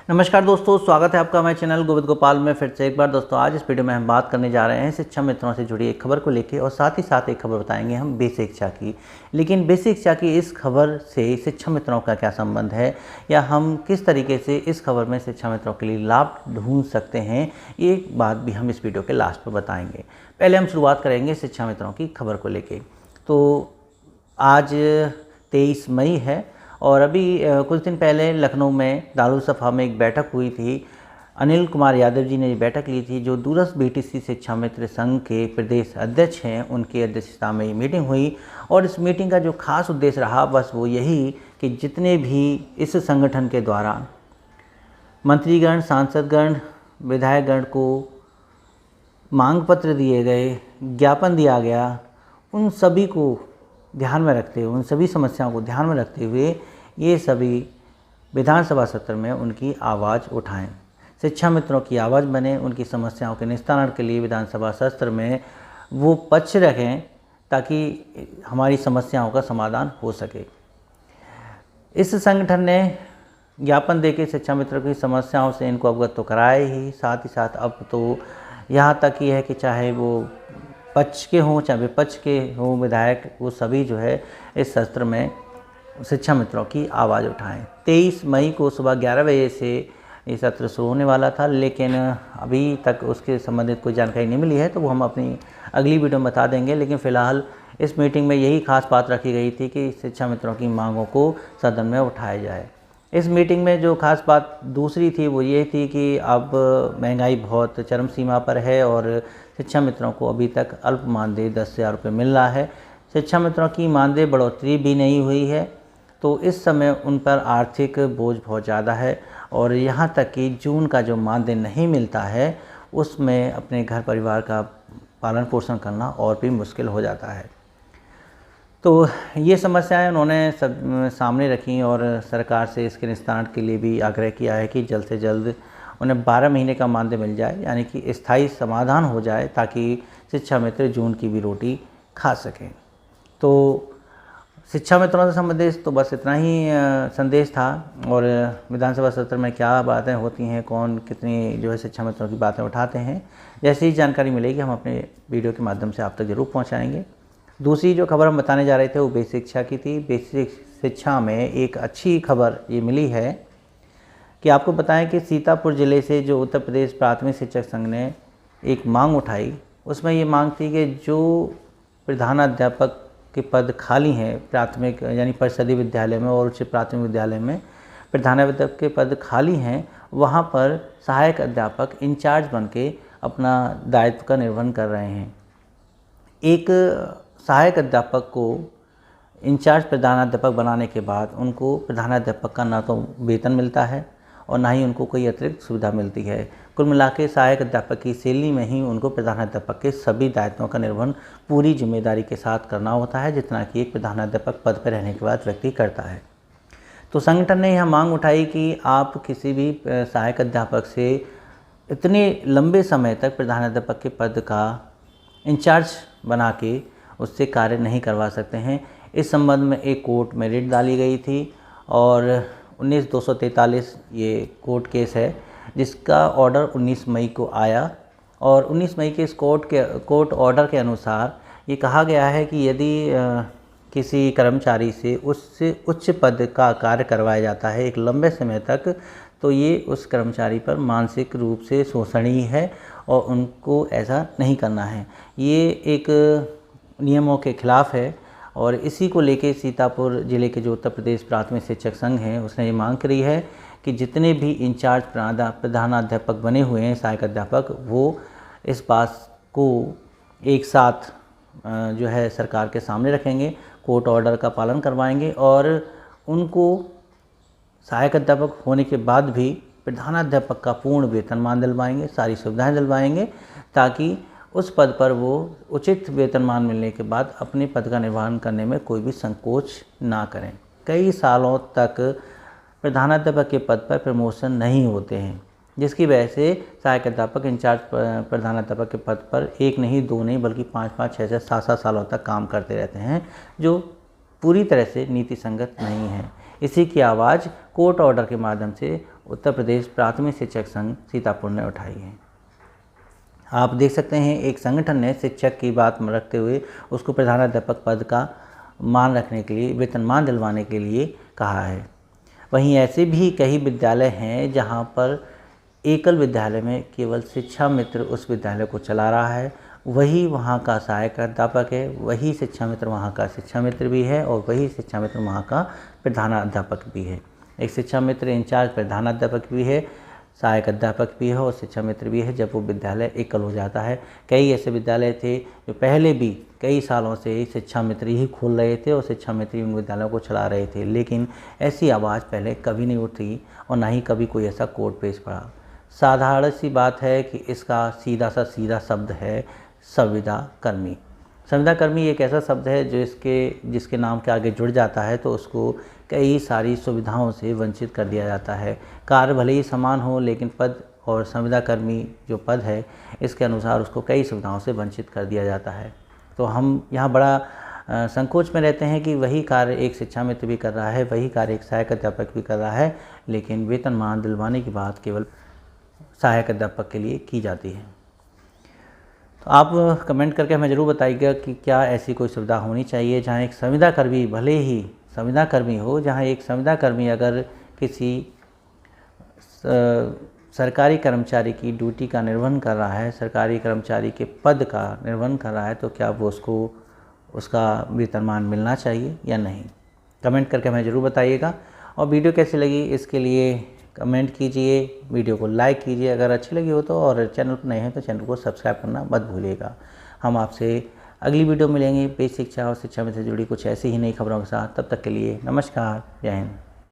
नमस्कार दोस्तों, स्वागत है आपका हमारे चैनल गोविंद गोपाल में फिर से एक बार। दोस्तों आज इस वीडियो में हम बात करने जा रहे हैं शिक्षा मित्रों से जुड़ी एक खबर को लेके और साथ ही साथ एक खबर बताएंगे हम बेसिक शिक्षा की। लेकिन बेसिक शिक्षा की इस खबर से शिक्षा मित्रों का क्या संबंध है या हम किस तरीके से इस खबर में शिक्षा मित्रों के लिए लाभ ढूंढ सकते हैं, ये बात भी हम इस वीडियो के लास्ट पर बताएंगे। पहले हम शुरुआत करेंगे शिक्षा मित्रों की खबर को लेके। तो आज 23 मई है और अभी कुछ दिन पहले लखनऊ में दारुसफ़ा में एक बैठक हुई थी। अनिल कुमार यादव जी ने ये बैठक ली थी, जो दूरस्थ बीटीसी शिक्षा मित्र संघ के प्रदेश अध्यक्ष हैं, उनकी अध्यक्षता में ये मीटिंग हुई। और इस मीटिंग का जो खास उद्देश्य रहा बस वो यही कि जितने भी इस संगठन के द्वारा मंत्रीगण, सांसदगण, विधायकगण को मांग पत्र दिए गए, ज्ञापन दिया गया, उन सभी को ध्यान में रखते हुए, उन सभी समस्याओं को ध्यान में रखते हुए ये सभी विधानसभा सत्र में उनकी आवाज़ उठाएं, शिक्षा मित्रों की आवाज़ बने, उनकी समस्याओं के निस्तारण के लिए विधानसभा सत्र में वो पक्ष रखें ताकि हमारी समस्याओं का समाधान हो सके। इस संगठन ने ज्ञापन देके शिक्षा मित्रों की समस्याओं से इनको अवगत तो कराए ही, साथ ही साथ अब तो यहाँ तक ही है कि चाहे वो पक्ष के हों चाहे विपक्ष के हों विधायक, वो सभी जो है इस सत्र में शिक्षा मित्रों की आवाज़ उठाएं। 23 मई को सुबह 11 बजे से ये सत्र शुरू होने वाला था, लेकिन अभी तक उसके संबंधित कोई जानकारी नहीं मिली है, तो वो हम अपनी अगली वीडियो में बता देंगे। लेकिन फ़िलहाल इस मीटिंग में यही खास बात रखी गई थी कि शिक्षा मित्रों की मांगों को सदन में उठाया जाए। इस मीटिंग में जो खास बात दूसरी थी वो ये थी कि अब महंगाई बहुत चरम सीमा पर है और शिक्षा मित्रों को अभी तक अल्प मानदेय 10,000 रुपये मिल रहा है। शिक्षा मित्रों की मानदेय बढ़ोतरी भी नहीं हुई है, तो इस समय उन पर आर्थिक बोझ बहुत ज़्यादा है और यहाँ तक कि जून का जो मानदेय नहीं मिलता है उसमें अपने घर परिवार का पालन पोषण करना और भी मुश्किल हो जाता है। तो ये समस्याएं उन्होंने सब सामने रखी और सरकार से इसके निस्तारण के लिए भी आग्रह किया है कि जल्द से जल्द उन्हें 12 महीने का मानदेय मिल जाए, यानी कि स्थायी समाधान हो जाए ताकि शिक्षा मित्र जून की भी रोटी खा सकें। तो शिक्षा मित्रों से संबंधित तो बस इतना ही संदेश था। और विधानसभा सत्र में क्या बातें होती हैं, कौन कितनी जो है शिक्षा मित्रों की बातें उठाते हैं, जैसी ही जानकारी मिलेगी हम अपने वीडियो के माध्यम से आप तक जरूर पहुँचाएँगे। दूसरी जो खबर हम बताने जा रहे थे वो बेसिक शिक्षा की थी। बेसिक शिक्षा में एक अच्छी खबर ये मिली है कि आपको बताएं कि सीतापुर ज़िले से जो उत्तर प्रदेश प्राथमिक शिक्षक संघ ने एक मांग उठाई, उसमें ये मांग थी कि जो प्रधानाध्यापक के पद खाली हैं प्राथमिक यानी परिषदीय विद्यालय में और उच्च प्राथमिक विद्यालय में प्रधानाध्यापक के पद खाली हैं, वहाँ पर सहायक अध्यापक इंचार्ज बन के अपना दायित्व का निर्वहन कर रहे हैं। एक सहायक अध्यापक को इंचार्ज प्रधानाध्यापक बनाने के बाद उनको प्रधानाध्यापक का ना तो वेतन मिलता है और ना ही उनको कोई अतिरिक्त सुविधा मिलती है। कुल मिला के सहायक अध्यापक की शैली में ही उनको प्रधानाध्यापक के सभी दायित्वों का निर्वहन पूरी जिम्मेदारी के साथ करना होता है, जितना कि एक प्रधानाध्यापक पद पर रहने के बाद व्यक्ति करता है। तो संगठन ने यह मांग उठाई कि आप किसी भी सहायक अध्यापक से इतने लंबे समय तक प्रधानाध्यापक के पद का इंचार्ज बना के उससे कार्य नहीं करवा सकते हैं। इस संबंध में एक कोर्ट में रिट डाली गई थी और 19/243 ये कोर्ट केस है, जिसका ऑर्डर 19 मई को आया। और 19 मई के इस कोर्ट ऑर्डर के अनुसार ये कहा गया है कि यदि किसी कर्मचारी से उससे उच्च पद का कार्य करवाया जाता है एक लंबे समय तक, तो ये उस कर्मचारी पर मानसिक रूप से शोषणीय है और उनको ऐसा नहीं करना है। ये एक नियमों के खिलाफ है और इसी को लेके सीतापुर ज़िले के जो उत्तर प्रदेश प्राथमिक शिक्षक संघ हैं उसने ये मांग करी है कि जितने भी इंचार्ज प्रधानाध्यापक बने हुए हैं सहायक अध्यापक, वो इस बात को एक साथ जो है सरकार के सामने रखेंगे, कोर्ट ऑर्डर का पालन करवाएंगे और उनको सहायक अध्यापक होने के बाद भी प्रधानाध्यापक का पूर्ण वेतनमान दिलवाएंगे, सारी सुविधाएं दिलवाएंगे, ताकि उस पद पर वो उचित वेतनमान मिलने के बाद अपने पद का निर्वहन करने में कोई भी संकोच ना करें। कई सालों तक प्रधानाध्यापक के पद पर प्रमोशन नहीं होते हैं, जिसकी वजह से सहायक अध्यापक इंचार्ज प्रधानाध्यापक के पद पर एक नहीं, दो नहीं, बल्कि 5-5, 6-6, 7-7 सालों तक काम करते रहते हैं, जो पूरी तरह से नीति संगत नहीं है। इसी की आवाज़ कोर्ट ऑर्डर के माध्यम से उत्तर प्रदेश प्राथमिक शिक्षक संघ सीतापुर ने उठाई है। आप देख सकते हैं एक संगठन ने शिक्षक की बात रखते हुए उसको प्रधानाध्यापक पद का मान रखने के लिए, वेतनमान दिलवाने के लिए कहा है। वहीं ऐसे भी कई विद्यालय हैं जहां पर एकल विद्यालय में केवल शिक्षा मित्र उस विद्यालय को चला रहा है, वही वहां का सहायक अध्यापक है, वही शिक्षा मित्र वहां का शिक्षा मित्र भी है और वही शिक्षा मित्र वहां का प्रधानाध्यापक भी है। एक शिक्षा मित्र इंचार्ज प्रधानाध्यापक भी है, सहायक अध्यापक भी है और शिक्षा मित्र भी है जब वो विद्यालय एकल हो जाता है। कई ऐसे विद्यालय थे जो पहले भी कई सालों से शिक्षा मित्र ही खोल रहे थे और शिक्षा मित्र ही उन विद्यालयों को चला रहे थे, लेकिन ऐसी आवाज़ पहले कभी नहीं उठी और ना ही कभी कोई ऐसा कोर्ट पेश पड़ा। साधारण सी बात है कि इसका सीधा शब्द है संविदा कर्मी। संविदा कर्मी एक ऐसा शब्द है जो जिसके नाम के आगे जुड़ जाता है तो उसको कई सारी सुविधाओं से वंचित कर दिया जाता है। कार्य भले ही समान हो, लेकिन पद और संविदा कर्मी जो पद है इसके अनुसार उसको कई सुविधाओं से वंचित कर दिया जाता है। तो हम यहाँ बड़ा संकोच में रहते हैं कि वही कार्य एक शिक्षा मित्र भी कर रहा है, वही कार्य एक सहायक अध्यापक भी कर रहा है, लेकिन वेतनमान दिलवाने की बात केवल सहायक अध्यापक के लिए की जाती है। तो आप कमेंट करके हमें ज़रूर बताइएगा कि क्या ऐसी कोई सुविधा होनी चाहिए जहाँ एक संविदा कर्मी, भले ही संविदा कर्मी हो, जहाँ एक संविदा कर्मी अगर किसी सरकारी कर्मचारी की ड्यूटी का निर्वहन कर रहा है, सरकारी कर्मचारी के पद का निर्वहन कर रहा है, तो क्या वो उसको उसका वेतनमान मिलना चाहिए या नहीं। कमेंट करके हमें ज़रूर बताइएगा। और वीडियो कैसी लगी इसके लिए कमेंट कीजिए, वीडियो को लाइक कीजिए अगर अच्छी लगी हो तो, और चैनल पर नए हैं तो चैनल को सब्सक्राइब करना मत भूलिएगा। हम आपसे अगली वीडियो मिलेंगे बेसिक शिक्षा और शिक्षा में से जुड़ी कुछ ऐसी ही नई खबरों के साथ। तब तक के लिए नमस्कार, जय हिंद।